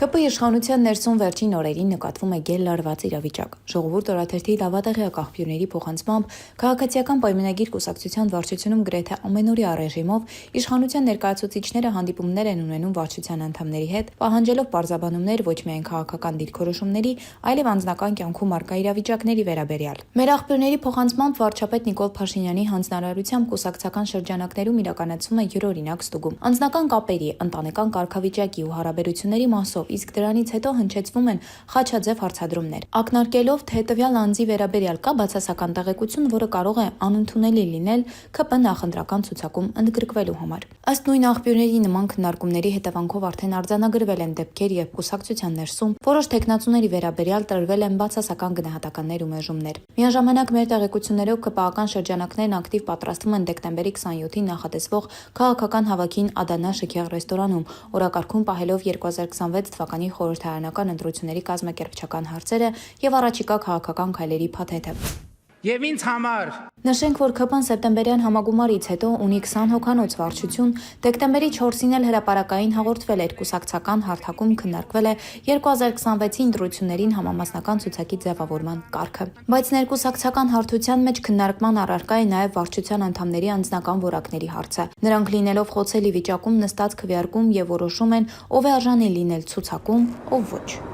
ՔՊ իշխանության ներսում վերջին օրերին նկատվում է գերլարված իրավիճակ։ Ժողովուրդ օրաթերթի լավատեղյակ աղբյուրների փոխանցմամբ քաղաքացիական պայմանագիր կուսակցության վարչությունում գրեթե ամենօրյա ռեժիմով իշխանության ներկայացուցիչները հանդիպումներ են ունենում վարչության անդամների հետ, պահանջելով պարզաբանումներ ոչ միայն քաղաքական դիրքորոշումների, այլև անձնական կյանքում առկա իրավիճակների վերաբերյալ։ Մեր աղբյուրների փոխանցմամբ վարչապետ Նիկոլ Փաշինյանի հանձնարարությամբ կուսակցական շրջանակներում իրականացվում է յուրօրինակ ստուգում անձնական կապերի, ընտանեկան կարգավիճակի ու հարաբերությունների մասով, իսկ դրանից հետո հնչեցվում են խաչաձև հարցադրումներ, ակնարկելով, թե տվյալ անձի վերաբերյալ կա բացասական տեղեկություն, որը կարող է անընդունելի լինել ՔՊ նախընտրական ցուցակում ընդգրկվելու համար։ Ըստ նույն աղբյուրների, նման քննարկումների հետևանքով արդեն արձանագրվել են դեպքեր, երբ կուսակցության ներսում որոշ թեկնածուների վերաբերյալ տրվել են բացասական գնահատականներ ու մերժումներ։ Միաժամանակ մեր տեղեկություններով ԿՊԱ-ական շրջանակներն ակտիվ պատրաստվում են դեկտեմբերի 27-ին նախատեսվող քաղաքական հավաքին Ադանա Շքեղ ռեստորանում, օրակարգում պահելով 2026 թվականի խորհրդարանական ընտրությունների կազմակերպչական հարցերը եւ առաջիկա քաղաքական քայլերի փաթեթը։ Եվ ինձ համար Նշենք, որ ՔՊ-ն սեպտեմբերյան համագումարից հետո ունի 20 հոգանոց վարչություն, դեկտեմբերի 4-ին էլ հրապարակային հաղորդվել էր կուսակցական հարթակում քննարկվել է 2026-ի ընտրություններին համամասնական ցուցակի ձևավորման կարգը։ Բայց ներկուսակցական հարթության մեջ քննարկման առարկա է նաև վարչության անդամների անձնական որակների հարցը։ Նրանք լինելով խոցելի վիճակում նստած քվեարկում եւ որոշում են ով է արժանի լինել ցուցակում, ով ոչ։